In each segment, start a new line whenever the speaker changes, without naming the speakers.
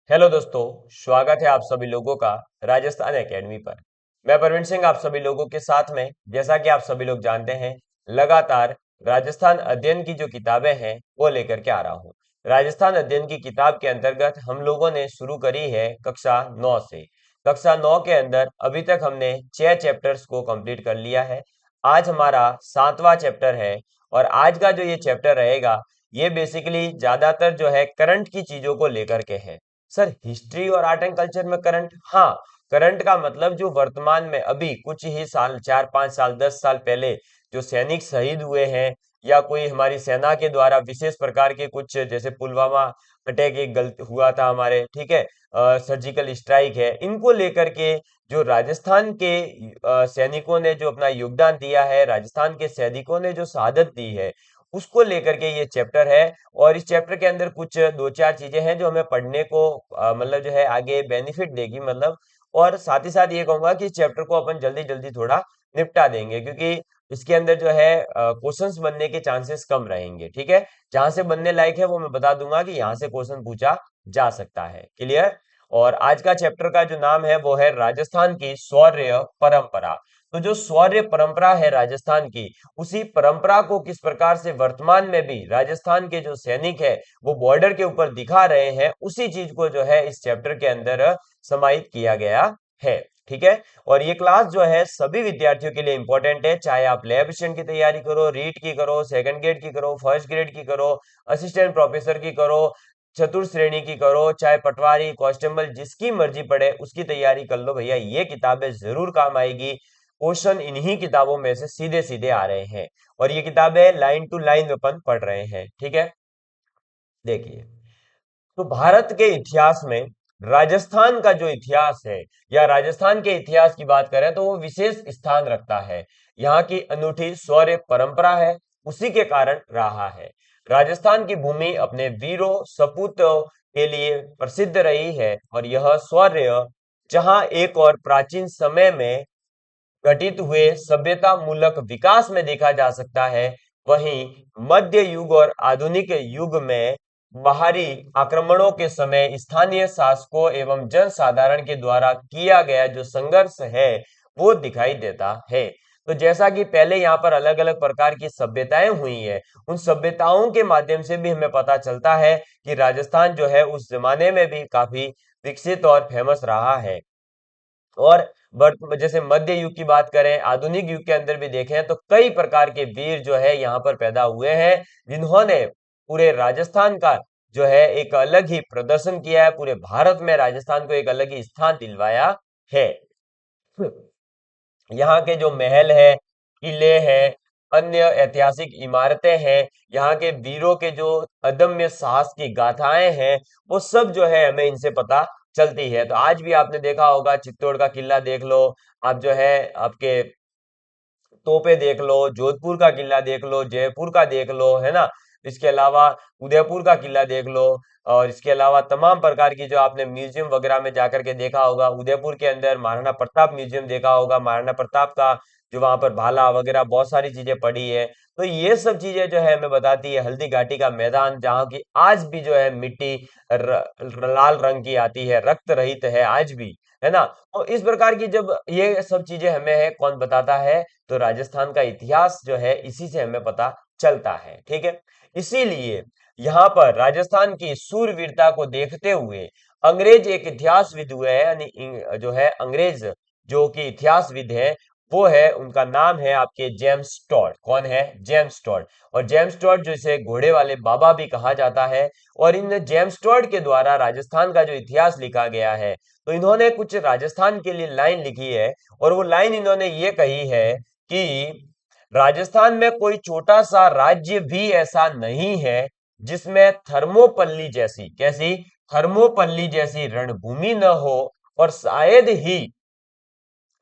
Hello दोस्तों, स्वागत है आप सभी लोगों का राजस्थान एकेडमी पर। मैं प्रवीण सिंह आप सभी लोगों के साथ में, जैसा कि आप सभी लोग जानते हैं, लगातार राजस्थान अध्ययन की जो किताबें हैं वो लेकर के आ रहा हूँ। राजस्थान अध्ययन की किताब के अंतर्गत हम लोगों ने शुरू करी है कक्षा 9 से। कक्षा 9 के अंदर अभी तक हमने 6 चैप्टर्स को कंप्लीट कर लिया है। आज हमारा 7वां चैप्टर है और आज का जो ये चैप्टर रहेगा ये बेसिकली ज्यादातर जो है करंट की चीजों को लेकर के है। सर, हिस्ट्री और आर्ट एंड कल्चर में करंट? हाँ, करंट का मतलब जो वर्तमान में अभी कुछ ही साल, 4-5 साल, 10 साल पहले जो सैनिक शहीद हुए हैं या कोई हमारी सेना के द्वारा विशेष प्रकार के कुछ, जैसे पुलवामा अटैक एक गलत हुआ था हमारे, ठीक है, सर्जिकल स्ट्राइक है, इनको लेकर के जो राजस्थान के सैनिकों ने जो अपना योगदान दिया है, राजस्थान के सैनिकों ने जो शहादत दी है, उसको लेकर के ये चैप्टर है। और इस चैप्टर के अंदर कुछ दो चार चीजें हैं जो हमें पढ़ने को मतलब जो है आगे बेनिफिट देगी, मतलब। और साथ ही साथ ये कहूंगा कि इस चैप्टर को अपन जल्दी जल्दी थोड़ा निपटा देंगे, क्योंकि इसके अंदर जो है क्वेश्चंस बनने के चांसेस कम रहेंगे, ठीक है। जहां से बनने लायक है वो मैं बता दूंगा कि यहाँ से क्वेश्चन पूछा जा सकता है। क्लियर? और आज का चैप्टर का जो नाम है वो है राजस्थान की शौर्य परंपरा। तो जो शौर्य परंपरा है राजस्थान की, उसी परंपरा को किस प्रकार से वर्तमान में भी राजस्थान के जो सैनिक है वो बॉर्डर के ऊपर दिखा रहे हैं, उसी चीज को जो है इस चैप्टर के अंदर समाहित किया गया है। ठीक है। और ये क्लास जो है सभी विद्यार्थियों के लिए इंपॉर्टेंट है, चाहे आप लैब असिस्टेंट की तैयारी करो, रीट की करो, सेकंड ग्रेड की करो, फर्स्ट ग्रेड की करो, असिस्टेंट प्रोफेसर की करो, चतुर्थ श्रेणी की करो, चाहे पटवारी, कांस्टेबल, जिसकी मर्जी पड़े उसकी तैयारी कर लो भैया, ये किताबें जरूर काम आएगी। क्वेश्चन इन्हीं किताबों में से सीधे सीधे आ रहे हैं और ये किताबें लाइन टू लाइन अपन पढ़ रहे हैं। ठीक है। देखिए, तो भारत के इतिहास में राजस्थान का जो इतिहास है या राजस्थान के इतिहास की बात करें तो वो विशेष स्थान रखता है। यहाँ की अनूठी शौर्य परंपरा है, उसी के कारण रहा है। राजस्थान की भूमि अपने वीरों सपूतों के लिए प्रसिद्ध रही है और यह शौर्य जहां एक और प्राचीन समय में घटित हुए सभ्यता मूलक विकास में देखा जा सकता है, वहीं मध्य युग और आधुनिक युग में बाहरी आक्रमणों के समय स्थानीय शासकों एवं जनसाधारण के द्वारा किया गया जो संघर्ष है वो दिखाई देता है। तो जैसा कि पहले यहाँ पर अलग अलग प्रकार की सभ्यताएं हुई है, उन सभ्यताओं के माध्यम से भी हमें पता चलता है कि राजस्थान जो है उस जमाने में भी काफी विकसित और फेमस रहा है। और जैसे मध्य युग की बात करें, आधुनिक युग के अंदर भी देखें तो कई प्रकार के वीर जो है यहाँ पर पैदा हुए हैं, जिन्होंने पूरे राजस्थान का जो है एक अलग ही प्रदर्शन किया है, पूरे भारत में राजस्थान को एक अलग ही स्थान दिलवाया है। यहाँ के जो महल है, किले हैं, अन्य ऐतिहासिक इमारतें हैं, यहाँ के वीरों के जो अदम्य साहस की गाथाएं हैं, वो सब जो है हमें इनसे पता चलती है। तो आज भी आपने देखा होगा, चित्तौड़ का किला देख लो, आप जो है आपके तोपे देख लो, जोधपुर का किला देख लो, जयपुर का देख लो, है ना। इसके अलावा उदयपुर का किला देख लो। और इसके अलावा तमाम प्रकार की जो आपने म्यूजियम वगैरह में जाकर के देखा होगा, उदयपुर के अंदर महाराणा प्रताप म्यूजियम देखा होगा, महाराणा प्रताप का जो वहां पर भाला वगैरह बहुत सारी चीजें पड़ी है। तो ये सब चीजें जो है हमें बताती है। हल्दी घाटी का मैदान, जहाँ की आज भी जो है मिट्टी लाल रंग की आती है, रक्त रहित है आज भी, है ना। तो इस प्रकार की जब ये सब चीजें हमें है कौन बताता है, तो राजस्थान का इतिहास जो है इसी से हमें पता चलता है। ठीक है। इसीलिए यहाँ पर राजस्थान की सूरवीरता को देखते हुए अंग्रेज एक इतिहासविद हुए हैं, यानी जो है अंग्रेज जो कि इतिहासविद है, वो है, उनका नाम है आपके जेम्स टॉड। कौन है? James Tod. और जेम्स टॉड जिसे घोड़े वाले बाबा भी कहा जाता है। और इन जेम्स टॉड के द्वारा राजस्थान का जो इतिहास लिखा गया है, तो इन्होंने कुछ राजस्थान के लिए लाइन लिखी है। और वो लाइन इन्होंने ये कही है कि राजस्थान में कोई छोटा सा राज्य भी ऐसा नहीं है जिसमें थर्मोपल्ली जैसी, कैसी? थर्मोपल्ली जैसी रणभूमि न हो, और शायद ही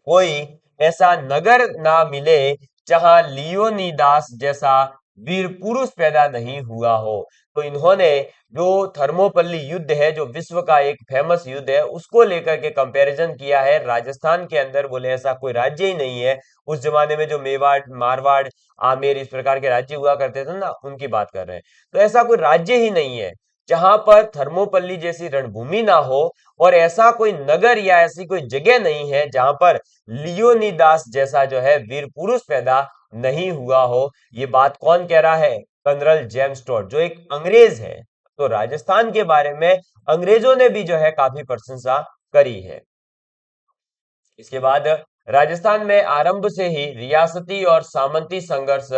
कोई ऐसा नगर ना मिले जहां लियोनीदास जैसा वीर पुरुष पैदा नहीं हुआ हो। तो इन्होंने जो थर्मोपल्ली युद्ध है, जो विश्व का एक फेमस युद्ध है, उसको लेकर के कंपैरिजन किया है। राजस्थान के अंदर बोले ऐसा कोई राज्य ही नहीं है। उस जमाने में जो मेवाड़, मारवाड़, आमेर, इस प्रकार के राज्य हुआ करते थे ना, उनकी बात कर रहे हैं। तो ऐसा कोई राज्य ही नहीं है जहां पर थर्मोपल्ली जैसी रणभूमि ना हो और ऐसा कोई नगर या ऐसी कोई जगह नहीं है जहां पर लियोनिदास जैसा जो है वीर पुरुष पैदा नहीं हुआ हो। ये बात कौन कह रहा है? कर्नल जेम्स टॉड, जो एक अंग्रेज है। तो राजस्थान के बारे में अंग्रेजों ने भी जो है काफी प्रशंसा करी है। इसके बाद राजस्थान में आरंभ से ही रियासती और सामंती संघर्ष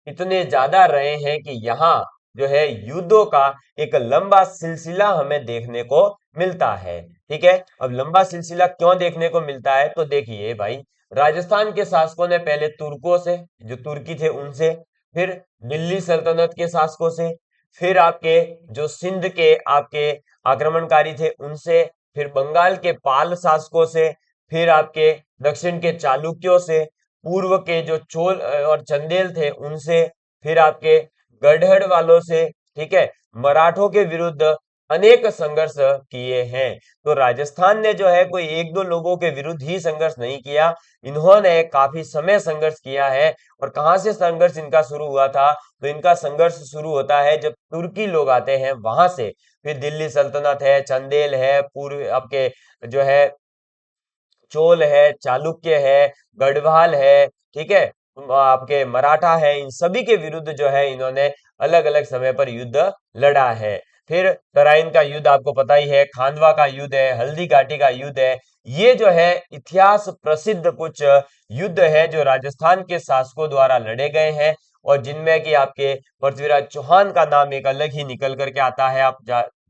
इतने ज्यादा रहे हैं कि यहाँ जो है युद्धों का एक लंबा सिलसिला हमें देखने को मिलता है। ठीक है, अब लंबा सिलसिला क्यों देखने को मिलता है? तो देखिए भाई, राजस्थान के शासकों ने पहले तुर्कों से, जो तुर्की थे उनसे, फिर दिल्ली सल्तनत के शासकों से, फिर आपके जो सिंध के आपके आक्रमणकारी थे उनसे, फिर बंगाल के पाल शासकों से, फिर आपके दक्षिण के चालुक्यों से, पूर्व के जो चोल और चंदेल थे उनसे, फिर आपके गढ़ड़ वालों से, ठीक है, मराठों के विरुद्ध अनेक संघर्ष किए हैं। तो राजस्थान ने जो है कोई एक दो लोगों के विरुद्ध ही संघर्ष नहीं किया, इन्होंने काफी समय संघर्ष किया है। और कहां से संघर्ष इनका शुरू हुआ था? तो इनका संघर्ष शुरू होता है जब तुर्की लोग आते हैं वहां से, फिर दिल्ली सल्तनत है, चंदेल है, पूर्व आपके जो है चोल है, चालुक्य है, गढ़वाल है, ठीक है, आपके मराठा है, इन सभी के विरुद्ध जो है इन्होंने अलग अलग समय पर युद्ध लड़ा है। फिर तराइन का युद्ध आपको पता ही है, खांडवा का युद्ध है, हल्दी घाटी का युद्ध है। ये जो है इतिहास प्रसिद्ध कुछ युद्ध है जो राजस्थान के शासकों द्वारा लड़े गए हैं, और जिनमें कि आपके पृथ्वीराज चौहान का नाम एक अलग ही निकल करके आता है, आप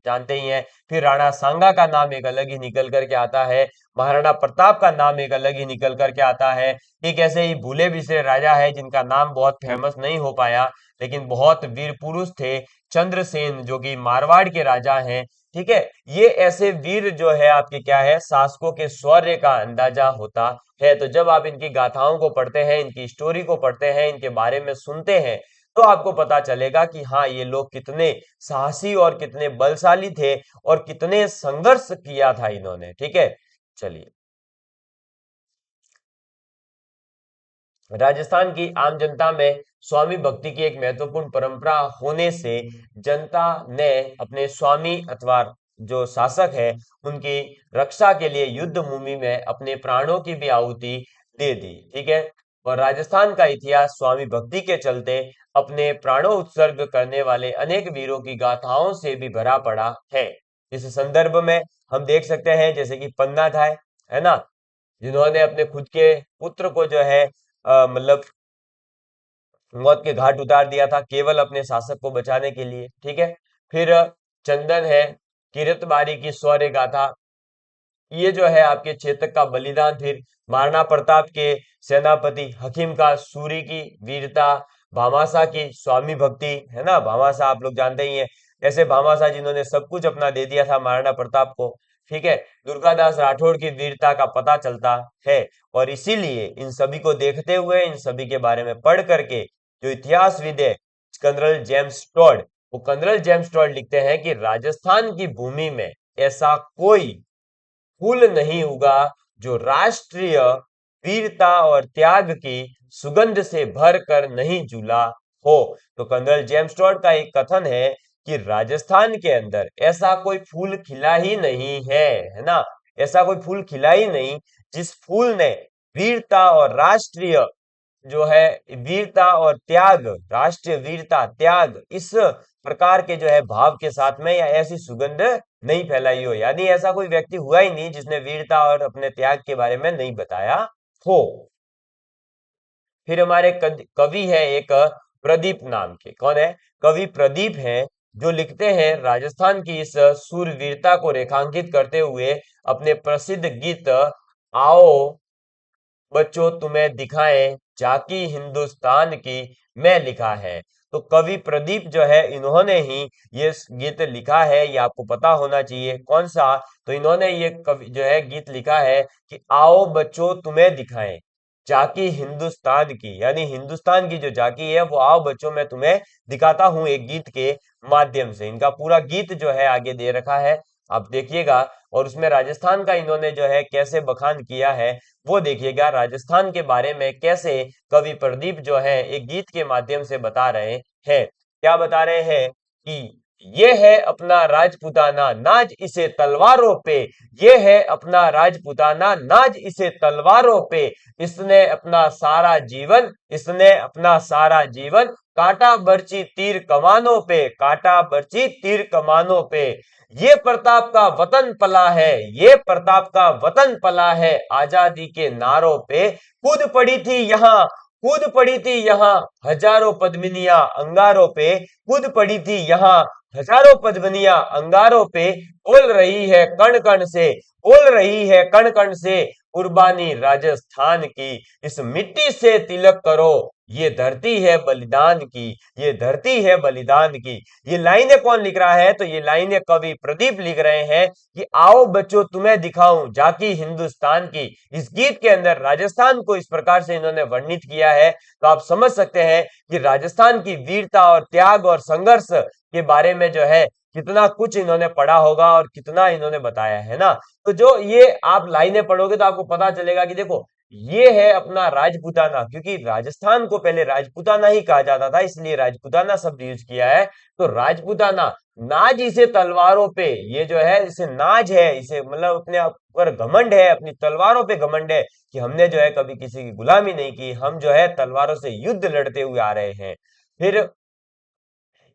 जानते ही हैं। फिर राणा सांगा का नाम एक अलग ही निकल करके आता है, महाराणा प्रताप का नाम एक अलग ही निकल करके आता है। एक ऐसे ही भूले बिसरे राजा है जिनका नाम बहुत फेमस नहीं हो पाया, लेकिन बहुत वीर पुरुष थे, चंद्रसेन, जो कि मारवाड़ के राजा हैं। ठीक है, ये ऐसे वीर जो है आपके क्या है, शासकों के शौर्य का अंदाजा होता है। तो जब आप इनकी गाथाओं को पढ़ते हैं, इनकी स्टोरी को पढ़ते हैं, इनके बारे में सुनते हैं, तो आपको पता चलेगा कि हाँ, ये लोग कितने साहसी और कितने बलशाली थे और कितने संघर्ष किया था इन्होंने। ठीक है, चलिए, राजस्थान की आम जनता में स्वामी भक्ति की एक महत्वपूर्ण परंपरा होने से जनता ने अपने स्वामी अथवा जो शासक है उनकी रक्षा के लिए युद्ध भूमि में अपने प्राणों की भी आहुति दे दी। ठीक है, और राजस्थान का इतिहास स्वामी भक्ति के चलते अपने प्राणों उत्सर्ग करने वाले अनेक वीरों की गाथाओं से भी भरा पड़ा है। इस संदर्भ में हम देख सकते हैं जैसे कि पन्ना था, है ना, जिन्होंने अपने खुद के पुत्र को जो है मतलब मौत के घाट उतार दिया था केवल अपने शासक को बचाने के लिए। ठीक है, फिर चंदन है, किरतबारी की शौर्य गाथा, ये जो है आपके चेतक का बलिदान, फिर महाराणा प्रताप के सेनापति हकीम का सूरी की वीरता, भामाशाह की स्वामी भक्ति, है ना, भामाशाह आप लोग जानते ही हैं, ऐसे भामाशाह जिन्होंने सब कुछ अपना दे दिया था महाराणा प्रताप को। ठीक है, दुर्गादास राठौड़ की वीरता का पता चलता है। और इसीलिए इन सभी को देखते हुए, इन सभी के बारे में पढ़ करके जो इतिहासविद है कर्नल जेम्स टॉड, वो कर्नल जेम्स टॉड लिखते हैं कि राजस्थान की भूमि में ऐसा कोई फूल नहीं उगा जो राष्ट्रीय वीरता और त्याग की सुगंध से भर कर नहीं झूला हो। तो कर्नल जेम्स टॉड का एक कथन है कि राजस्थान के अंदर ऐसा कोई फूल खिला ही नहीं है ना, ऐसा कोई फूल खिला ही नहीं जिस फूल ने वीरता और राष्ट्रीय जो है वीरता और त्याग, राष्ट्रीय वीरता त्याग, इस प्रकार के जो है भाव के साथ में या ऐसी सुगंध नहीं फैलाई हो। यानी ऐसा कोई व्यक्ति हुआ ही नहीं जिसने वीरता और अपने त्याग के बारे में नहीं बताया हो। फिर हमारे कवि है एक प्रदीप नाम के, कौन है? कवि प्रदीप हैं, जो लिखते हैं राजस्थान की इस सूरवीरता को रेखांकित करते हुए अपने प्रसिद्ध गीत आओ बच्चों तुम्हें दिखाएं झांकी हिंदुस्तान की मैं लिखा है। तो कवि प्रदीप जो है इन्होंने ही ये गीत लिखा है, ये आपको पता होना चाहिए कौन सा। तो इन्होंने ये कवि जो है गीत लिखा है कि आओ बच्चों तुम्हें दिखाएं झांकी हिंदुस्तान की, यानी हिंदुस्तान की जो झांकी है वो आओ बच्चों मैं तुम्हें दिखाता हूं एक गीत के माध्यम से। इनका पूरा गीत जो है आगे दे रखा है, आप देखिएगा, और उसमें राजस्थान का इन्होंने जो है कैसे बखान किया है वो देखिएगा। राजस्थान के बारे में कैसे कवि प्रदीप जो है एक गीत के माध्यम से बता रहे हैं। क्या बता रहे हैं कि ये है अपना राजपूताना, नाज इसे तलवारों पे। ये है अपना राजपूताना, नाज इसे तलवारों पे। इसने अपना सारा जीवन काटा बरछी तीर कमानों पे, काटा बरछी तीर कमानों पे। ये प्रताप का वतन पला है, ये प्रताप का वतन पला है, आजादी के नारों पे कूद पड़ी थी यहाँ, कूद पड़ी थी यहाँ हजारों पद्मिनियां अंगारों पे, कूद पड़ी थी यहाँ हजारों पद्मिनियां अंगारों पे। बोल रही है कण कण से, बोल रही है कण कण से, कुर्बानी राजस्थान की। इस मिट्टी से तिलक करो, ये धरती है बलिदान की, ये धरती है बलिदान की। ये लाइनें कौन लिख रहा है? तो ये लाइनें कवि प्रदीप लिख रहे हैं कि आओ बच्चों तुम्हें दिखाऊं झांकी हिंदुस्तान की। इस गीत के अंदर राजस्थान को इस प्रकार से इन्होंने वर्णित किया है, तो आप समझ सकते हैं कि राजस्थान की वीरता और त्याग और संघर्ष के बारे में जो है कितना कुछ इन्होंने पढ़ा होगा और कितना इन्होंने बताया है ना। तो जो ये आप लाइनें पढ़ोगे तो आपको पता चलेगा कि देखो ये है अपना राजपूताना, क्योंकि राजस्थान को पहले राजपूताना ही कहा जाता था, इसलिए राजपूताना शब्द यूज किया है। तो राजपूताना, नाज इसे तलवारों पे, ये जो है इसे नाज है, इसे मतलब अपने आप पर घमंड है, अपनी तलवारों पे घमंड है कि हमने जो है कभी किसी की गुलामी नहीं की, हम जो है तलवारों से युद्ध लड़ते हुए आ रहे हैं। फिर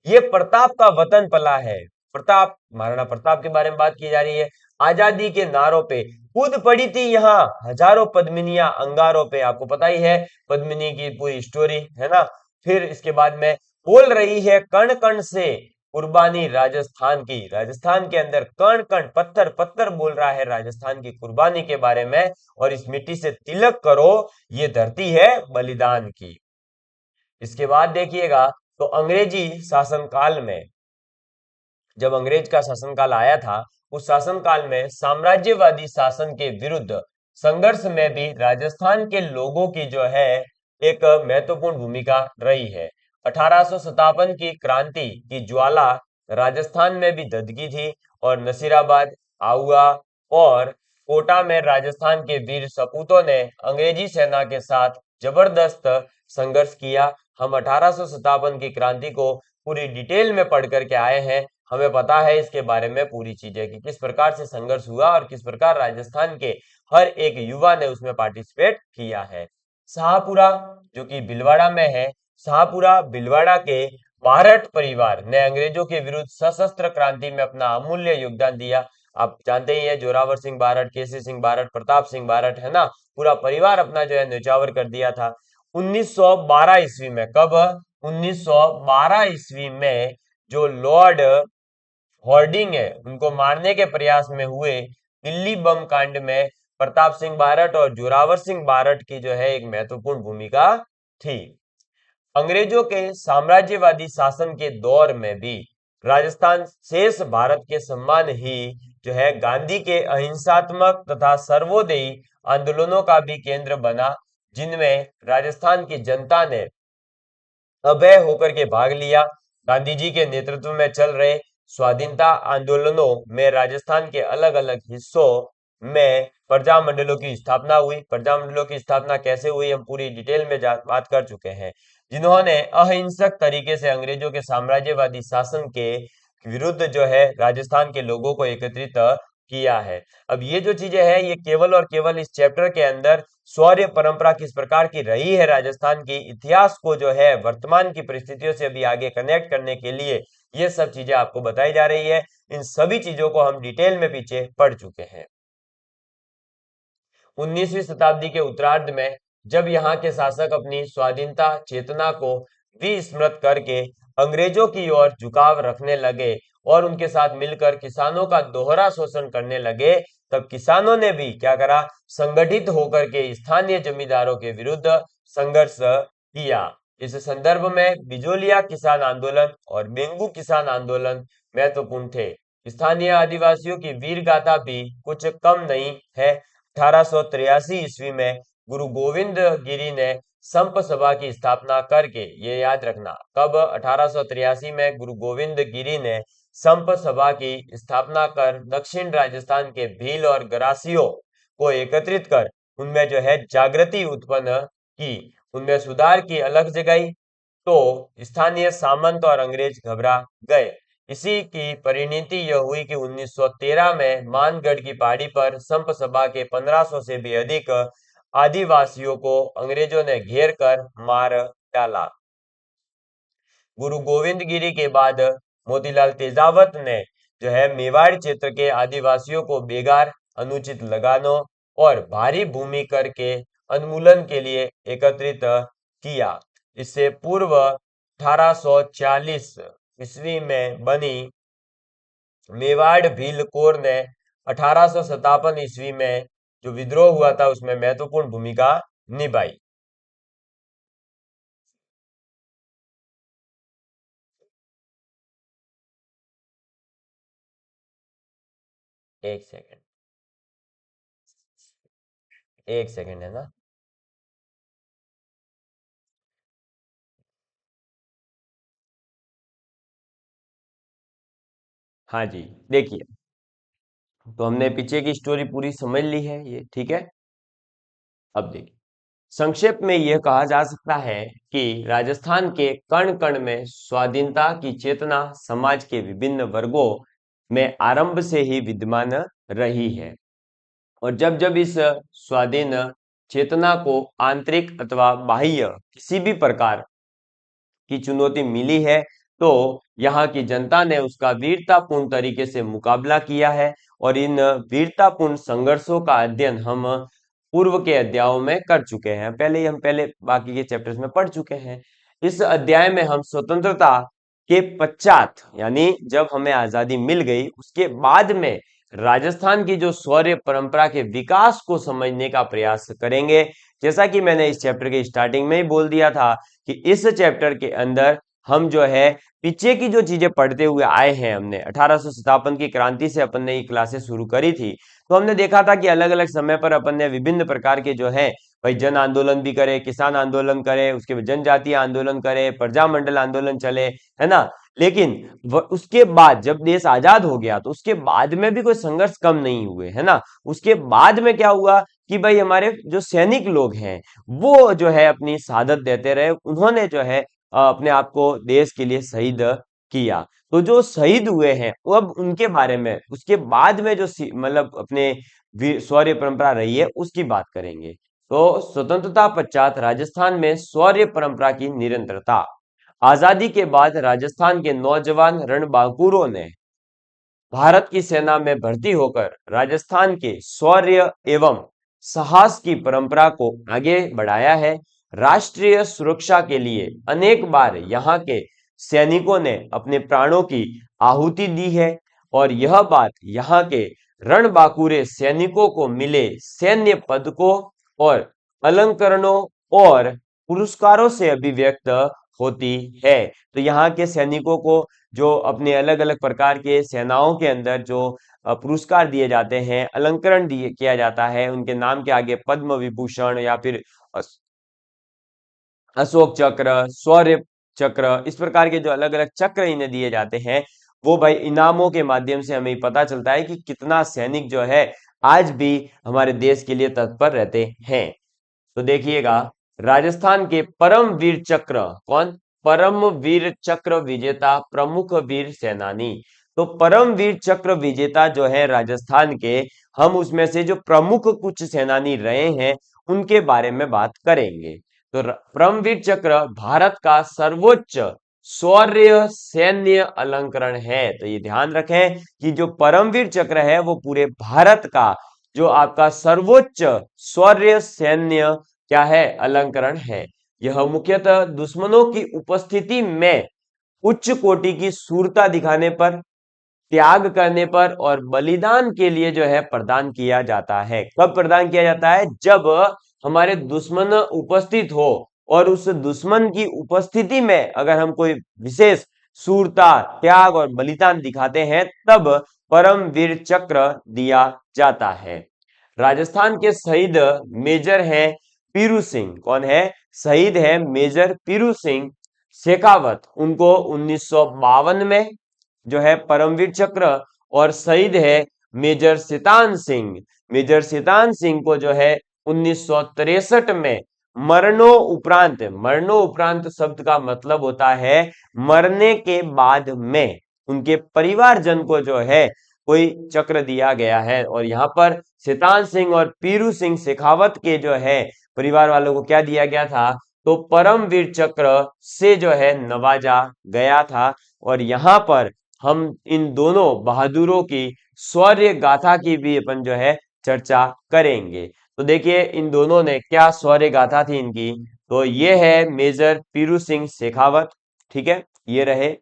ये प्रताप का वतन पला है, प्रताप, महाराणा प्रताप के बारे में बात की जा रही है। आजादी के नारों पे कूद पड़ी थी यहाँ हजारों पद्मिनियां अंगारों पे, आपको पता ही है पद्मिनी की पूरी स्टोरी है ना। फिर इसके बाद में बोल रही है कण कण से, कुर्बानी राजस्थान की, राजस्थान के अंदर कण कण पत्थर पत्थर बोल रहा है राजस्थान की कुर्बानी के बारे में, और इस मिट्टी से तिलक करो, ये धरती है बलिदान की। इसके बाद देखिएगा, तो अंग्रेजी शासनकाल में, जब अंग्रेज का शासनकाल आया था, उस शासनकाल में साम्राज्यवादी शासन के विरुद्ध संघर्ष में भी राजस्थान के लोगों की जो है एक महत्वपूर्ण भूमिका रही है। 1857 की क्रांति की ज्वाला राजस्थान में भी दधकी थी, और नसीराबाद, आऊआ और कोटा में राजस्थान के वीर सपूतों ने अंग्रेजी सेना के साथ जबरदस्त संघर्ष किया। हम 1857 की क्रांति को पूरी डिटेल में पढ़ करके आए हैं, हमें पता है इसके बारे में पूरी चीजें कि किस प्रकार से संघर्ष हुआ और किस प्रकार राजस्थान के हर एक युवा ने उसमें पार्टिसिपेट किया है। शाहपुरा, जो कि भीलवाड़ा में है, शाहपुरा भीलवाड़ा के बारठ परिवार ने अंग्रेजों के विरुद्ध सशस्त्र क्रांति में अपना अमूल्य योगदान दिया। आप जानते ही है जोरावर सिंह बारठ, केसी सिंह बारठ, प्रताप सिंह बारठ, है ना, पूरा परिवार अपना जो है न्यौछावर कर दिया था 1912 ईस्वी में। कब? 1912 ईस्वी में जो लॉर्ड हॉर्डिंग है उनको मारने के प्रयास में हुए दिल्ली बम कांड में प्रताप सिंह बारठ और जोरावर सिंह बारठ की जो है एक महत्वपूर्ण भूमिका थी। अंग्रेजों के साम्राज्यवादी शासन के दौर में भी राजस्थान शेष भारत के सम्मान ही जो है गांधी के अहिंसात्मक तथा सर्वोदयी आंदोलनों का भी केंद्र बना, जिनमें राजस्थान की जनता ने अभय होकर के भाग लिया। गांधी जी के नेतृत्व में चल रहे स्वाधीनता आंदोलनों में राजस्थान के अलग अलग हिस्सों में प्रजा मंडलों की स्थापना हुई। प्रजा मंडलों की स्थापना कैसे हुई हम पूरी डिटेल में बात कर चुके हैं, जिन्होंने अहिंसक तरीके से अंग्रेजों के साम्राज्यवादी शासन के विरुद्ध जो है राजस्थान के लोगों को एकत्रित किया है। अब ये जो चीजें हैं ये केवल और केवल इस चैप्टर के अंदर शौर्य परंपरा किस प्रकार की रही है राजस्थान की, इतिहास को जो है वर्तमान की परिस्थितियों से अभी आगे कनेक्ट करने के लिए ये सब चीजें आपको बताई जा रही है। इन सभी चीजों को हम डिटेल में पीछे पढ़ चुके हैं। 19वीं शताब्दी के उत्तरार्ध में जब यहाँ के शासक अपनी स्वाधीनता चेतना को विस्मृत करके अंग्रेजों की ओर झुकाव रखने लगे और उनके साथ मिलकर किसानों का दोहरा शोषण करने लगे, तब किसानों ने भी क्या करा, संगठित होकर के स्थानीय जमींदारों के विरुद्ध संघर्ष किया। इस संदर्भ में बिजोलिया किसान आंदोलन और बेंगू किसान आंदोलन महत्वपूर्ण थे। स्थानीय आदिवासियों की वीर गाथा भी कुछ कम नहीं है। 1883 ईस्वी में गुरु गोविंद गिरी ने संप सभा की स्थापना करके, ये याद रखना, कब? 1883 में गुरु गोविंद गिरी ने संप सभा की स्थापना कर दक्षिण राजस्थान के भील और गरासियों को एकत्रित कर उनमें जो है जागृति उत्पन्न की, उनमें सुधार की अलग जगाई। तो स्थानीय सामंत और अंग्रेज घबरा गए। इसी की परिणति यह हुई कि 1913 में मानगढ़ की पहाड़ी पर संप सभा के 1500 से भी अधिक आदिवासियों को अंग्रेजों ने घेर कर मार डाला। गुरु गोविंद गिरी के बाद मोतीलाल तेजावत ने जो है मेवाड़ क्षेत्र के आदिवासियों को बेगार, अनुचित लगानों और भारी भूमि कर के उन्मूलन के लिए एकत्रित किया। इससे पूर्व 1840 ईस्वी में बनी मेवाड़ भील कोर ने 1857 ईस्वी में जो विद्रोह हुआ था उसमें महत्वपूर्ण भूमिका निभाई। एक सेकंड, एक सेकंड है ना। हाँ जी, देखिए, तो हमने पीछे की स्टोरी पूरी समझ ली है, ये ठीक है। अब देखिए, संक्षेप में यह कहा जा सकता है कि राजस्थान के कण कण में स्वाधीनता की चेतना समाज के विभिन्न वर्गों में आरंभ से ही विद्यमान रही है, और जब जब इस स्वाधीन चेतना को आंतरिक अथवा बाह्य किसी भी प्रकार की चुनौती मिली है, तो यहाँ की जनता ने उसका वीरतापूर्ण तरीके से मुकाबला किया है, और इन वीरतापूर्ण संघर्षों का अध्ययन हम पूर्व के अध्यायों में कर चुके हैं। पहले बाकी के चैप्टर्स में पढ़ चुके हैं। इस अध्याय में हम स्वतंत्रता के पश्चात, यानी जब हमें आजादी मिल गई उसके बाद में राजस्थान की जो शौर्य परंपरा के विकास को समझने का प्रयास करेंगे। जैसा कि मैंने इस चैप्टर के स्टार्टिंग में ही बोल दिया था कि इस चैप्टर के अंदर हम जो है पीछे की जो चीजें पढ़ते हुए आए हैं, हमने 1857 की क्रांति से अपन ने ये क्लासेस शुरू करी थी, तो हमने देखा था कि अलग अलग समय पर अपन ने विभिन्न प्रकार के जो है भाई जन आंदोलन भी करे, किसान आंदोलन करे, उसके बाद जनजातीय आंदोलन करे, प्रजामंडल आंदोलन चले, है ना। लेकिन उसके बाद जब देश आजाद हो गया तो उसके बाद में भी कोई संघर्ष कम नहीं हुए, है ना। उसके बाद में क्या हुआ कि भाई हमारे जो सैनिक लोग हैं वो जो है अपनी शहादत देते रहे, उन्होंने जो है अपने आप को देश के लिए शहीद किया। तो जो शहीद हुए हैं वो अब उनके बारे में उसके बाद में जो मतलब अपने शौर्य परंपरा रही है उसकी बात करेंगे। तो स्वतंत्रता पश्चात राजस्थान में शौर्य परंपरा की निरंतरता। आजादी के बाद राजस्थान के नौजवान रणबांकुरों ने भारत की सेना में भर्ती होकर राजस्थान के शौर्य एवं साहस की परंपरा को आगे बढ़ाया है। राष्ट्रीय सुरक्षा के लिए अनेक बार यहाँ के सैनिकों ने अपने प्राणों की आहुति दी है, और यह बात यहाँ के रणबांकुरे सैनिकों को मिले सैन्य पदकों और अलंकरणों और पुरस्कारों से अभिव्यक्त होती है। तो यहाँ के सैनिकों को जो अपने अलग अलग प्रकार के सेनाओं के अंदर जो पुरस्कार दिए जाते हैं, अलंकरण दिए किया जाता है, उनके नाम के आगे पद्म विभूषण या फिर अशोक चक्र, शौर्य चक्र, इस प्रकार के जो अलग अलग चक्र इन्हें दिए जाते हैं, वो भाई इनामों के माध्यम से हमें पता चलता है कि कितना सैनिक जो है आज भी हमारे देश के लिए तत्पर रहते हैं। तो देखिएगा, राजस्थान के परम वीर चक्र, कौन? परम वीर चक्र विजेता प्रमुख वीर सेनानी। तो परम वीर चक्र विजेता जो है राजस्थान के, हम उसमें से जो प्रमुख कुछ सेनानी रहे हैं उनके बारे में बात करेंगे। तो परमवीर चक्र भारत का सर्वोच्च शौर्य सैन्य अलंकरण है। तो ये ध्यान रखें कि जो परमवीर चक्र है वो पूरे भारत का जो आपका सर्वोच्च शौर्य सैन्य क्या है? अलंकरण है। यह मुख्यतः दुश्मनों की उपस्थिति में उच्च कोटि की शूरता दिखाने पर, त्याग करने पर और बलिदान के लिए जो है प्रदान किया जाता है। कब प्रदान किया जाता है? जब हमारे दुश्मन उपस्थित हो और उस दुश्मन की उपस्थिति में अगर हम कोई विशेष शूरता, त्याग और बलिदान दिखाते हैं तब परम वीर चक्र दिया जाता है। राजस्थान के शहीद मेजर हैं पीरू सिंह। कौन है? शहीद है मेजर पीरू सिंह शेखावत। उनको 1952 में जो है परमवीर चक्र, और शहीद है मेजर सितान सिंह। मेजर सितान सिंह को जो है 1963 में मरणों उपरांत शब्द का मतलब होता है मरने के बाद में, उनके परिवारजन को जो है कोई चक्र दिया गया है। और यहाँ पर शैतान सिंह और पीरू सिंह शेखावत के जो है परिवार वालों को क्या दिया गया था, तो परमवीर चक्र से जो है नवाजा गया था। और यहाँ पर हम इन दोनों बहादुरों की शौर्य गाथा की भी अपन जो है चर्चा करेंगे। तो देखिए इन दोनों ने क्या शौर्य गाथा थी इनकी, तो ये है मेजर पीरू सिंह शेखावत, ठीक है, ये रहे।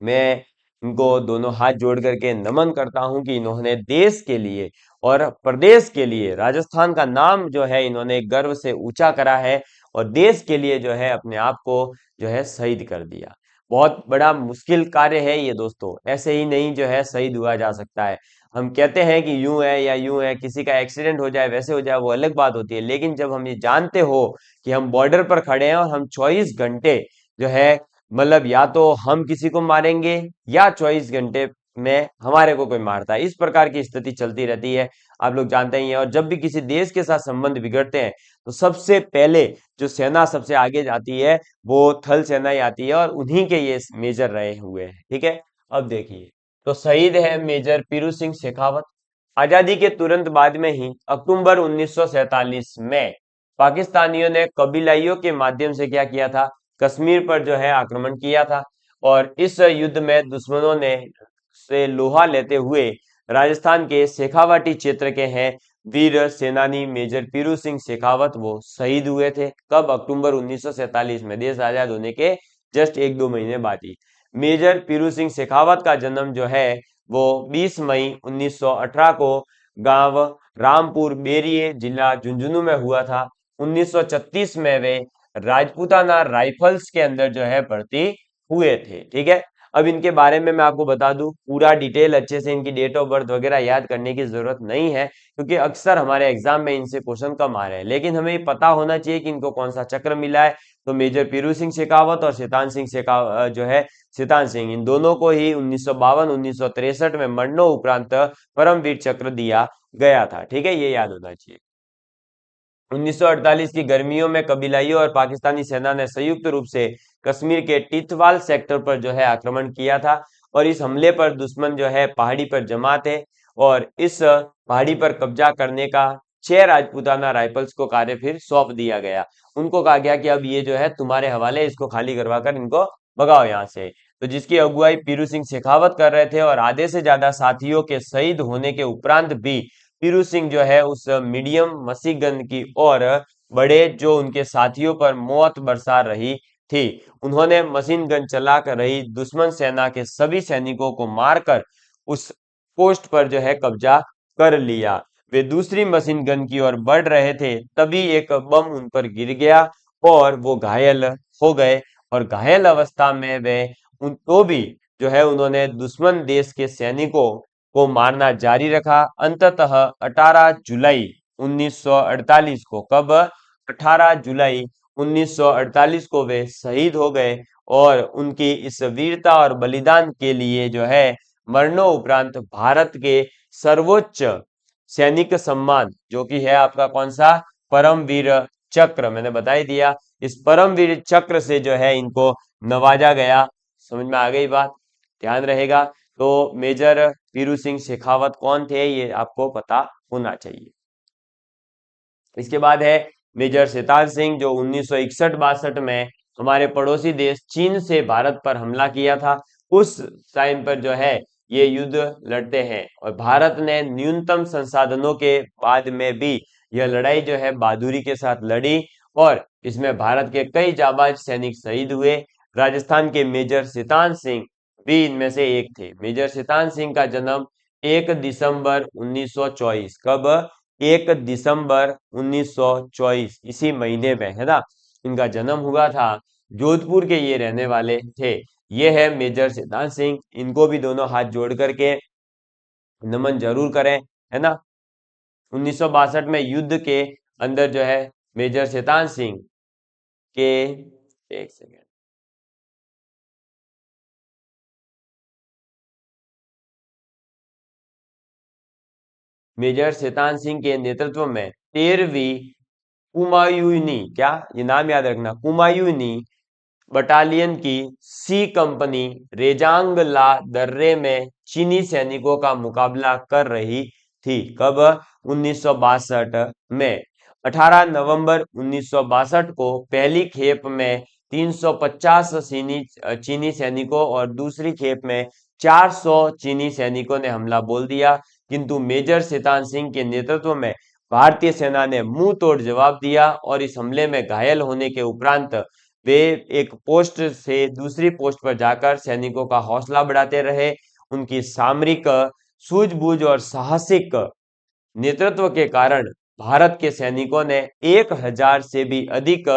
मैं इनको दोनों हाथ जोड़ करके नमन करता हूं कि इन्होंने देश के लिए और प्रदेश के लिए राजस्थान का नाम जो है इन्होंने गर्व से ऊंचा करा है और देश के लिए जो है अपने आप को जो है शहीद कर दिया। बहुत बड़ा मुश्किल कार्य है ये दोस्तों, ऐसे ही नहीं जो है शहीद हुआ जा सकता है। हम कहते हैं कि यूं है या यूं है, किसी का एक्सीडेंट हो जाए वैसे हो जाए वो अलग बात होती है, लेकिन जब हम ये जानते हो कि हम बॉर्डर पर खड़े हैं और हम 24 घंटे जो है मतलब या तो हम किसी को मारेंगे या 24 घंटे में हमारे को कोई मारता है, इस प्रकार की स्थिति चलती रहती है, आप लोग जानते ही हैं। और जब भी किसी देश के साथ संबंध बिगड़ते हैं तो सबसे पहले जो सेना सबसे आगे जाती है वो थल सेना ही आती है और उन्हीं के ये मेजर रहे हुए हैं, ठीक है। अब देखिए, तो शहीद है मेजर पीरू सिंह शेखावत। आजादी के तुरंत बाद में ही अक्टूबर 1947 में पाकिस्तानियों ने कबीलाइयों के माध्यम से क्या किया था, कश्मीर पर जो है आक्रमण किया था। और इस युद्ध में दुश्मनों ने से लोहा लेते हुए राजस्थान के शेखावाटी क्षेत्र के हैं वीर सेनानी मेजर पीरू सिंह शेखावत वो शहीद हुए थे। कब? अक्टूबर 1947 में, देश आजाद होने के जस्ट 1-2 महीने बाद ही। मेजर पीरू सिंह शेखावत का जन्म जो है वो 20 मई 1918 को गांव रामपुर बेरिए जिला झुंझुनू में हुआ था। 1936 में वे राजपूताना राइफल्स के अंदर जो है भर्ती हुए थे, ठीक है। अब इनके बारे में मैं आपको बता दूं, पूरा डिटेल अच्छे से इनकी डेट ऑफ बर्थ वगैरह याद करने की जरूरत नहीं है क्योंकि अक्सर हमारे एग्जाम में इनसे क्वेश्चन कम आ रहे हैं, लेकिन हमें ये पता होना चाहिए कि इनको कौन सा चक्र मिला है। तो मेजर पीरू सिंह शेखावत और शैतान सिंह शेखावत जो है शैतान सिंह, इन दोनों को ही 1952-1963 में मरणोपरांत परमवीर चक्र दिया गया था, ठीक है, ये याद होना चाहिए। 1948 की गर्मियों में कबीलाइयों और पाकिस्तानी सेना ने संयुक्त रूप से कश्मीर के टिथवाल सेक्टर पर जो है आक्रमण किया था। और इस हमले पर दुश्मन जो है पहाड़ी पर जमा थे और इस पहाड़ी पर कब्जा करने का 6 राजपूताना राइफल्स को कार्य फिर सौंप दिया गया। उनको कहा गया कि अब ये जो है तुम्हारे हवाले, इसको खाली करवा कर इनको भगाओ यहाँ से। तो जिसकी अगुवाई पीरू सिंह शेखावत कर रहे थे और आधे से ज्यादा साथियों के शहीद होने के उपरांत भी पीरू सिंह जो है उस मीडियम मशीन गन की और बड़े जो उनके साथियों पर मौत बरसा रही थी। उन्होंने मशीन गन चलाकर रही दुश्मन सेना के सभी सैनिकों को मारकर उस पोस्ट पर जो है कब्जा कर लिया। वे दूसरी मशीन गन की ओर बढ़ रहे थे, तभी एक बम उन पर गिर गया और वो घायल हो गए। और घायल अवस्था में वे उन तो भी जो है उन्होंने दुश्मन देश के सैनिकों को मारना जारी रखा। अंततः 18 जुलाई 1948 को, कब? 18 जुलाई 1948 को वे शहीद हो गए। और उनकी इस वीरता और बलिदान के लिए जो है मरणोपरांत भारत के सर्वोच्च सैनिक सम्मान जो कि है आपका कौन सा, परमवीर चक्र, मैंने बता ही दिया, इस परमवीर चक्र से जो है इनको नवाजा गया। समझ में आ गई बात? ध्यान रहेगा। तो मेजर पीरू सिंह शेखावत कौन थे ये आपको पता होना चाहिए। इसके बाद है मेजर शैतान सिंह जो 1961-62 में हमारे पड़ोसी देश चीन से भारत पर हमला किया था। उस टाइम पर जो है ये युद्ध लड़ते हैं और भारत ने न्यूनतम संसाधनों के बाद में भी यह लड़ाई जो है बहादुरी के साथ लड़ी और इसमें भारत के कई जाबाज सैनिक शहीद हुए। राजस्थान के मेजर शैतान सिंह भी इनमें से एक थे। मेजर शैतान सिंह का जन्म 1 दिसंबर 1924, कब? 1 दिसंबर 1924, इसी महीने में, है ना, इनका जन्म हुआ था। जोधपुर के ये रहने वाले थे। ये है मेजर शैतान सिंह, इनको भी दोनों हाथ जोड़ करके नमन जरूर करें, है ना। 1962 में युद्ध के अंदर जो है मेजर शैतान सिंह के, एक सेकेंड, मेजर शैतान सिंह के नेतृत्व में 13वीं कुमायूनी, क्या ये नाम याद रखना, कुमायूनी बटालियन की सी कंपनी रेजांग ला दर्रे में चीनी सैनिकों का मुकाबला कर रही थी। कब? 1962 में। 18 नवंबर 1962 को पहली खेप में 350 चीनी सैनिकों और दूसरी खेप में 400 चीनी सैनिकों ने हमला बोल दिया, किंतु मेजर सितान सिंह के नेतृत्व में भारतीय सेना ने मुंह तोड़ जवाब दिया और इस हमले में घायल होने के उपरांत वे एक पोस्ट से दूसरी पोस्ट पर जाकर सैनिकों का हौसला बढ़ाते रहे। उनकी सामरिक सूझबूझ और साहसिक नेतृत्व के कारण भारत के सैनिकों ने 1000 से भी अधिक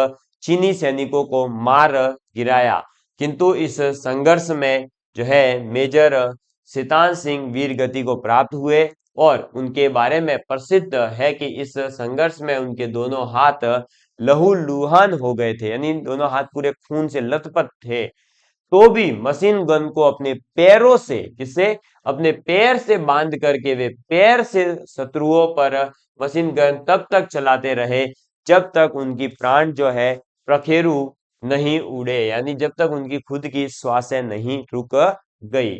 चीनी सैनिकों को मार गिराया, किंतु इस संघर्ष में जो है मेजर सितान सिंह वीर गति को प्राप्त हुए और उनके बारे में प्रसिद्ध है कि इस संघर्ष में उनके दोनों हाथ लहूलुहान हो गए थे, यानी दोनों हाथ पूरे खून से लथपथ थे। तो भी मशीन गन को अपने पैरों से, किससे? अपने पैर से बांध करके वे पैर से शत्रुओं पर मशीन गन तब तक चलाते रहे जब तक उनकी प्राण जो है प्रखेरु नहीं उड़े, यानी जब तक उनकी खुद की श्वासें नहीं रुक गई।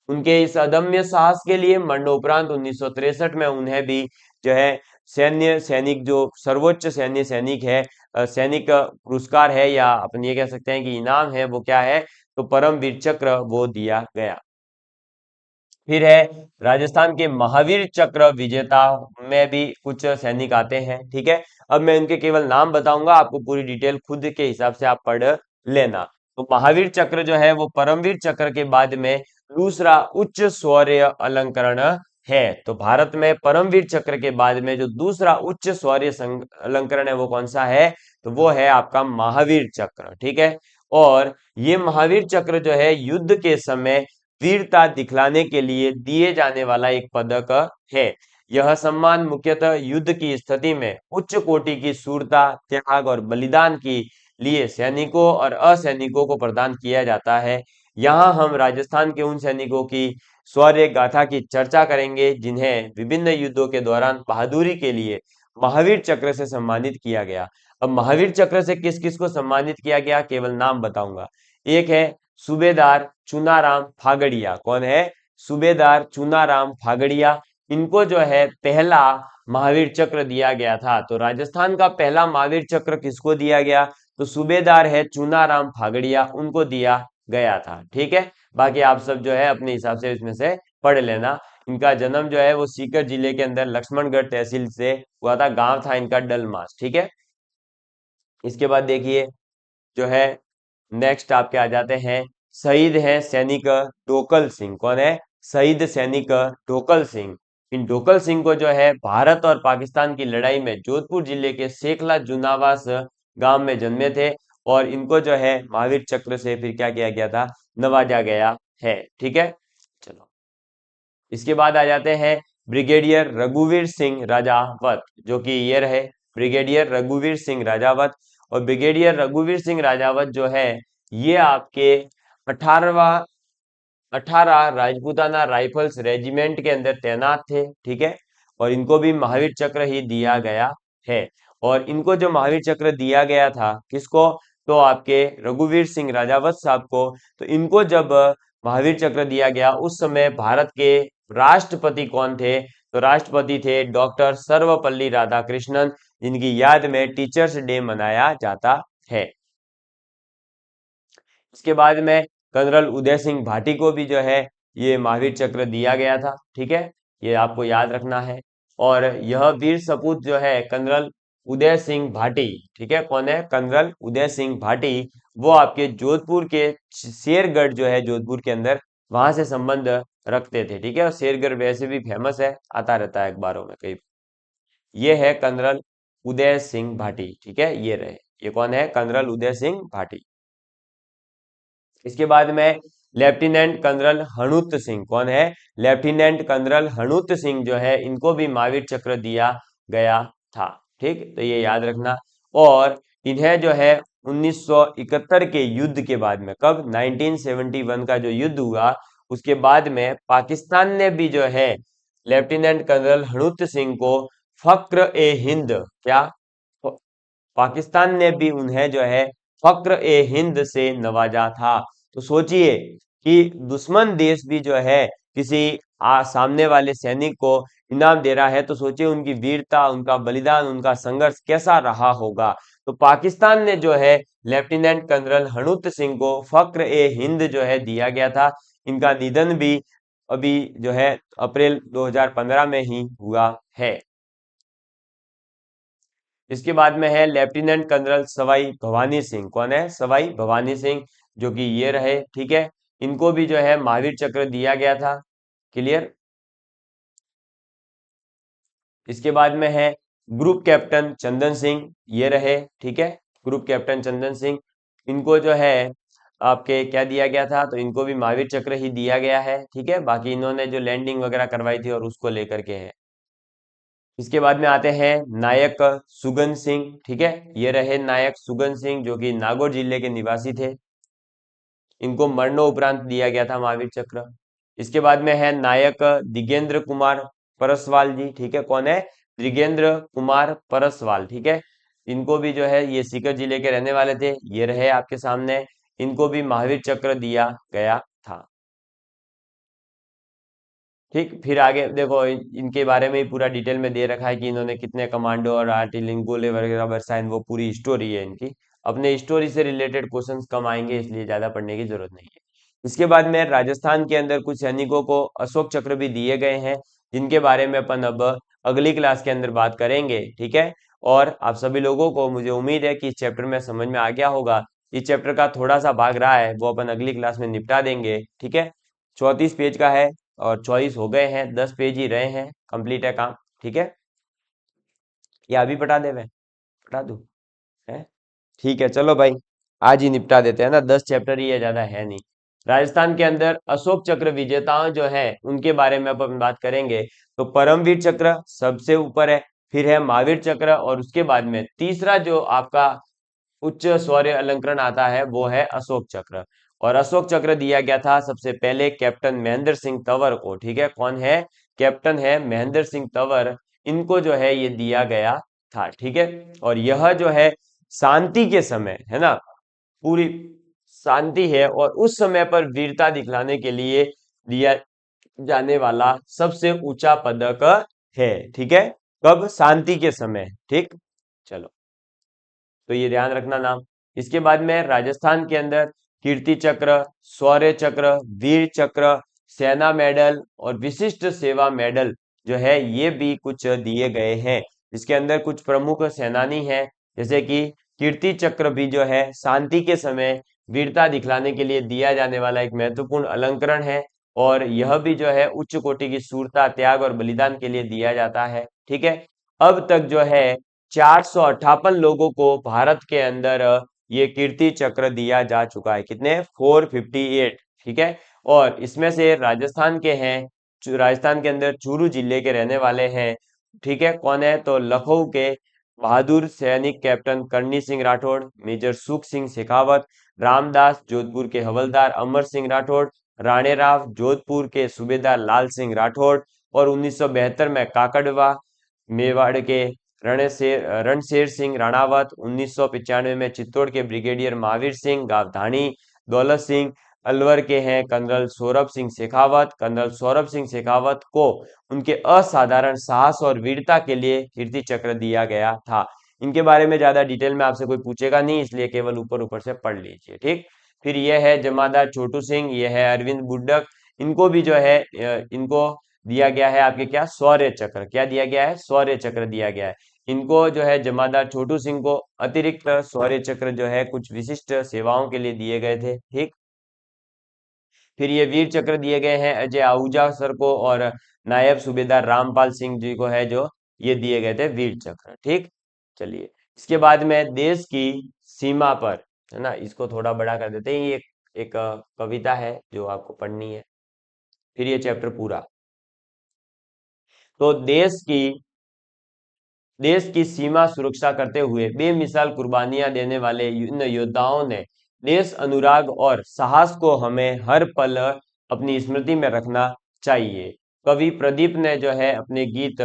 उनके इस अदम्य साहस के लिए मरणोपरांत 1963 में उन्हें भी जो है सैन्य सैनिक, जो सर्वोच्च सैन्य सैनिक है, सैनिक पुरस्कार है, या अपन ये कह सकते हैं कि इनाम है, वो क्या है? तो परमवीर चक्र वो दिया गया। फिर है राजस्थान के महावीर चक्र विजेता में भी कुछ सैनिक आते हैं, ठीक है। अब मैं इनके केवल नाम बताऊंगा, आपको पूरी डिटेल खुद के हिसाब से आप पढ़ लेना। तो महावीर चक्र जो है वो परमवीर चक्र के बाद में दूसरा उच्च शौर्य अलंकरण है। तो भारत में परमवीर चक्र के बाद में जो दूसरा उच्च शौर्य अलंकरण है वो कौन सा है? तो वो है आपका महावीर चक्र, ठीक है। और ये महावीर चक्र जो है युद्ध के समय वीरता दिखलाने के लिए दिए जाने वाला एक पदक है। यह सम्मान मुख्यतः युद्ध की स्थिति में उच्च कोटि की शूरता, त्याग और बलिदान के लिए सैनिकों और असैनिकों को प्रदान किया जाता है। यहाँ हम राजस्थान के उन सैनिकों की शौर्य गाथा की चर्चा करेंगे जिन्हें विभिन्न युद्धों के दौरान बहादुरी के लिए महावीर चक्र से सम्मानित किया गया। अब महावीर चक्र से किस किस को सम्मानित किया गया, केवल नाम बताऊंगा। एक है सूबेदार चुनाराम फागड़िया। कौन है? सूबेदार चुनाराम फागड़िया। इनको जो है पहला महावीर चक्र दिया गया था। तो राजस्थान का पहला महावीर चक्र किसको दिया गया? तो सूबेदार है चुनाराम फागड़िया, उनको दिया गया था, ठीक है। बाकी आप सब जो है अपने हिसाब से इसमें से पढ़ लेना। इनका जन्म जो है वो सीकर जिले के अंदर लक्ष्मणगढ़ तहसील से हुआ था, गांव था इनका डलमास, ठीक है। इसके बाद देखिए जो है नेक्स्ट आपके आ जाते हैं शहीद हैं सैनिक डोकल सिंह। कौन है? शहीद सैनिक डोकल सिंह। इन डोकल सिंह को जो है भारत और पाकिस्तान की लड़ाई में जोधपुर जिले के सेखला जुनावास गांव में जन्मे थे और इनको जो है महावीर चक्र से फिर क्या किया गया था? नवाजा गया है, ठीक है। चलो इसके बाद आ जाते हैं ब्रिगेडियर रघुवीर सिंह राजावत, जो कि ये रहे ब्रिगेडियर रघुवीर सिंह राजावत। और ब्रिगेडियर रघुवीर सिंह राजावत जो है ये आपके 18वां 18 राजपूताना राइफल्स रेजिमेंट के अंदर तैनात थे, ठीक है। और इनको भी महावीर चक्र ही दिया गया है। और इनको जो महावीर चक्र दिया गया था किसको? तो आपके रघुवीर सिंह राजावत साहब को। तो इनको जब महावीर चक्र दिया गया उस समय भारत के राष्ट्रपति कौन थे? तो राष्ट्रपति थे डॉक्टर सर्वपल्ली राधाकृष्णन, जिनकी याद में टीचर्स डे मनाया जाता है। इसके बाद में कर्नल उदय सिंह भाटी को भी जो है ये महावीर चक्र दिया गया था, ठीक है। ये आपको याद रखना है। और यह वीर सपूत जो है कर्नल उदय सिंह भाटी, ठीक है। कौन है? कर्नल उदय सिंह भाटी। वो आपके जोधपुर के शेरगढ़ जो है जोधपुर के अंदर, वहां से संबंध रखते थे, ठीक है। और शेरगढ़ वैसे भी फेमस है, आता रहता है अखबारों में कई। ये है कर्नल उदय सिंह भाटी, ठीक है। ये रहे, ये कौन है? कर्नल उदय सिंह भाटी। इसके बाद में लेफ्टिनेंट कर्नल हनुत सिंह। कौन है? लेफ्टिनेंट कर्नल हनुत सिंह जो है इनको भी महावीर चक्र दिया गया था, ठीक। तो ये याद रखना। और इन्हें जो है 1971 के युद्ध के बाद में, कब? 1971 का जो युद्ध हुआ उसके बाद में पाकिस्तान ने भी जो है लेफ्टिनेंट कर्नल हनुत सिंह को फक्र ए हिंद, क्या? पाकिस्तान ने भी उन्हें जो है फक्र ए हिंद से नवाजा था। तो सोचिए कि दुश्मन देश भी जो है किसी सामने वाले सैनिक को इनाम दे रहा है, तो सोचिए उनकी वीरता, उनका बलिदान, उनका संघर्ष कैसा रहा होगा। तो पाकिस्तान ने जो है लेफ्टिनेंट कर्नल हनुत सिंह को फक्र ए हिंद जो है दिया गया था। इनका निधन भी अभी जो है अप्रैल 2015 में ही हुआ है। इसके बाद में है लेफ्टिनेंट कर्नल सवाई भवानी सिंह। कौन है? सवाई भवानी सिंह, जो कि ये रहे। ठीक है, इनको भी जो है महावीर चक्र दिया गया था। क्लियर। इसके बाद में है ग्रुप कैप्टन चंदन सिंह, ये रहे। ठीक है, ग्रुप कैप्टन चंदन सिंह, इनको जो है आपके क्या दिया गया था? तो इनको भी महावीर चक्र ही दिया गया है। ठीक है, बाकी इन्होंने जो लैंडिंग वगैरह करवाई थी और उसको लेकर के है। इसके बाद में आते हैं नायक सुगन सिंह। ठीक है, ये रहे नायक सुगन सिंह, जो कि नागौर जिले के निवासी थे। इनको मरणोपरांत दिया गया था महावीर चक्र। इसके बाद में है नायक दिगेंद्र कुमार परसवाल जी। ठीक है, कौन है? दिगेंद्र कुमार परसवाल। ठीक है, इनको भी जो है, ये सीकर जिले के रहने वाले थे। ये रहे आपके सामने, इनको भी महावीर चक्र दिया गया था। ठीक, फिर आगे देखो, इनके बारे में ही पूरा डिटेल में दे रखा है कि इन्होंने कितने कमांडो और आर्टिलरी गोले वगैरह बरसाए, वो पूरी स्टोरी है इनकी। अपने स्टोरी से रिलेटेड क्वेश्चंस कम आएंगे, इसलिए ज्यादा पढ़ने की जरूरत नहीं है। इसके बाद में राजस्थान के अंदर कुछ सैनिकों को अशोक चक्र भी दिए गए हैं, जिनके बारे में अपन अब अगली क्लास के अंदर बात करेंगे। ठीक है, और आप सभी लोगों को मुझे उम्मीद है कि इस चैप्टर में समझ में आ गया होगा। इस चैप्टर का थोड़ा सा भाग रहा है, वो अपन अगली क्लास में निपटा देंगे। ठीक है, 34 पेज का है और 24 हो गए हैं, 10 पेज ही रहे हैं, कंप्लीट है काम। ठीक है, या अभी पटा दे? मैं पटा दूं? है, ठीक है, चलो भाई, आज ही निपटा देते हैं ना, 10 चैप्टर ही है, ज्यादा है नहीं। राजस्थान के अंदर अशोक चक्र विजेताओं जो है उनके बारे में अपन बात करेंगे। तो परमवीर चक्र सबसे ऊपर है, फिर है महावीर चक्र, और उसके बाद में तीसरा जो आपका उच्च शौर्य अलंकरण आता है वो है अशोक चक्र। और अशोक चक्र दिया गया था सबसे पहले कैप्टन महेंद्र सिंह तंवर को। ठीक है, कौन है? कैप्टन है महेंद्र सिंह तंवर, इनको जो है ये दिया गया था। ठीक है, और यह जो है शांति के समय है ना, पूरी शांति है, और उस समय पर वीरता दिखलाने के लिए दिया जाने वाला सबसे ऊंचा पदक है। ठीक है, कब? शांति के समय। ठीक, चलो, तो ये ध्यान रखना नाम। इसके बाद में राजस्थान के अंदर कीर्ति चक्र, शौर्य चक्र, वीर चक्र, सेना मेडल और विशिष्ट सेवा मेडल जो है ये भी कुछ दिए गए हैं। इसके अंदर कुछ प्रमुख सेनानी हैं, जैसे कि कीर्ति चक्र भी जो है शांति के समय वीरता दिखलाने के लिए दिया जाने वाला एक महत्वपूर्ण अलंकरण है, और यह भी जो है उच्च कोटि की शूरता, त्याग और बलिदान के लिए दिया जाता है। ठीक है, अब तक जो है 458 लोगों को भारत के अंदर ये कीर्ति चक्र दिया जा चुका है। कितने? 458। ठीक है, और इसमें से राजस्थान के हैं, राजस्थान के अंदर चूरू जिले के रहने वाले हैं। ठीक है, कौन है? तो लखनऊ के बहादुर सैनिक कैप्टन करनी सिंह राठौड़, मेजर सुख सिंह शेखावत, रामदास जोधपुर के हवलदार अमर सिंह राठौड़, राणेराव जोधपुर के सूबेदार लाल सिंह राठौड़, और 1972 में काकड़वा मेवाड़ के रणशेर सिंह राणावत, 1995 में चित्तौड़ के ब्रिगेडियर महावीर सिंह गावधानी, दौलत सिंह अलवर के हैं कर्नल सौरभ सिंह शेखावत। कर्नल सौरभ सिंह शेखावत को उनके असाधारण साहस और वीरता के लिए कीर्ति चक्र दिया गया था। इनके बारे में ज्यादा डिटेल में आपसे कोई पूछेगा नहीं, इसलिए केवल ऊपर ऊपर से पढ़ लीजिए। ठीक, फिर यह है जमादार छोटू सिंह, यह है अरविंद बुड्डक, इनको भी जो है इनको दिया गया है आपके क्या? शौर्य चक्र। क्या दिया गया है? शौर्य चक्र दिया गया है। इनको जो है जमादार छोटू सिंह को अतिरिक्त शौर्य चक्र जो है कुछ विशिष्ट सेवाओं के लिए दिए गए थे। ठीक, फिर ये वीर चक्र दिए गए हैं अजय आहूजा सर को, और नायब सूबेदार रामपाल सिंह जी को है जो ये दिए गए थे वीर चक्र। ठीक, चलिए, इसके बाद में देश की सीमा पर, है ना, इसको थोड़ा बड़ा कर देते हैं। ये एक कविता है जो आपको पढ़नी है, फिर ये चैप्टर पूरा। तो देश की सीमा सुरक्षा करते हुए बेमिसाल कुर्बानियां देने वाले इन योद्धाओं ने देश अनुराग और साहस को हमें हर पल अपनी स्मृति में रखना चाहिए। कवि प्रदीप ने जो है अपने गीत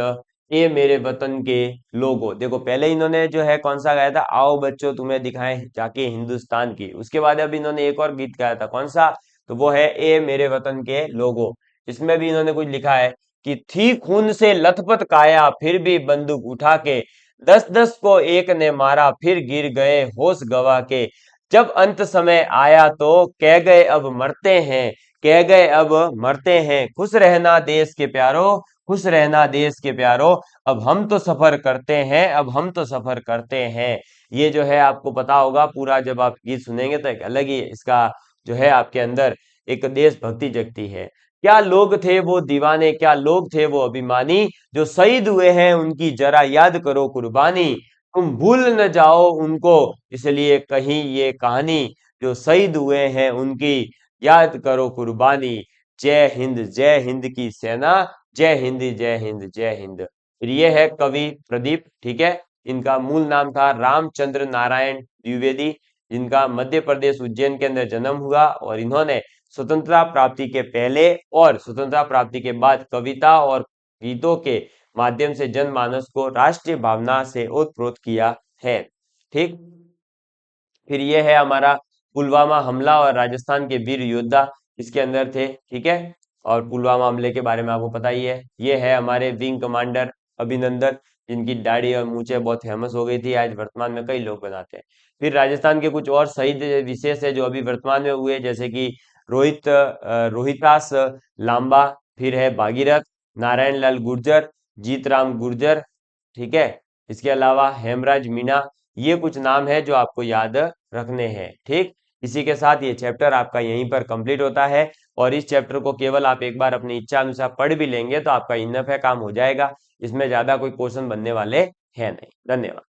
ए मेरे वतन के लोगो। देखो पहले इन्होंने जो है कौन सा गाया था, आओ बच्चों तुम्हें दिखाएं जाके हिंदुस्तान की। उसके बाद अब इन्होंने एक और गीत गाया था, कौन सा, तो वो है ए मेरे वतन के लोगो। इसमें भी इन्होंने कुछ लिखा है कि थी खून से लथपथ काया फिर भी बंदूक उठा के, 10-10 को एक ने मारा फिर गिर गए होश गवा के, जब अंत समय आया तो कह गए अब मरते हैं, कह गए अब मरते हैं, खुश रहना देश के प्यारो, खुश रहना देश के प्यारो, अब हम तो सफर करते हैं, अब हम तो सफर करते हैं। ये जो है आपको पता होगा पूरा, जब आप गीत सुनेंगे तो एक अलग ही इसका जो है आपके अंदर एक देशभक्ति जगती है। क्या लोग थे वो दीवाने, क्या लोग थे वो अभिमानी, जो शहीद हुए हैं उनकी जरा याद करो कुर्बानी, तुम भूल न जाओ उनको इसलिए कहीं ये कहानी, जो शहीद हुए हैं उनकी याद करो कुर्बानी, जय हिंद की सेना, जय हिंद जय हिंद जय हिंद। फिर ये है कवि प्रदीप, ठीक है। इनका मूल नाम था रामचंद्र नारायण द्विवेदी, जिनका मध्य प्रदेश उज्जैन के अंदर जन्म हुआ, और इन्होंने स्वतंत्रता प्राप्ति के पहले और स्वतंत्रता प्राप्ति के बाद कविता और गीतों के माध्यम से जनमानस को राष्ट्रीय भावना से ओतप्रोत किया है। ठीक। फिर ये है हमारा पुलवामा हमला और राजस्थान के वीर योद्धा इसके अंदर थे, ठीक है। और पुलवामा हमले के बारे में आपको पता ही है। ये है हमारे विंग कमांडर अभिनंदन, जिनकी दाढ़ी और मूछें बहुत फेमस हो गई थी, आज वर्तमान में कई लोग बनाते हैं। फिर राजस्थान के कुछ और शहीद विशेष है जो अभी वर्तमान में हुए, जैसे कि रोहितास लांबा, फिर है भागीरथ, नारायण लाल गुर्जर, जीतराम गुर्जर, ठीक है। इसके अलावा हेमराज मीणा, ये कुछ नाम है जो आपको याद रखने हैं, ठीक। इसी के साथ ये चैप्टर आपका यहीं पर कंप्लीट होता है, और इस चैप्टर को केवल आप एक बार अपनी इच्छा अनुसार पढ़ भी लेंगे तो आपका इनफ है, काम हो जाएगा। इसमें ज्यादा कोई क्वेश्चन बनने वाले हैं नहीं। धन्यवाद।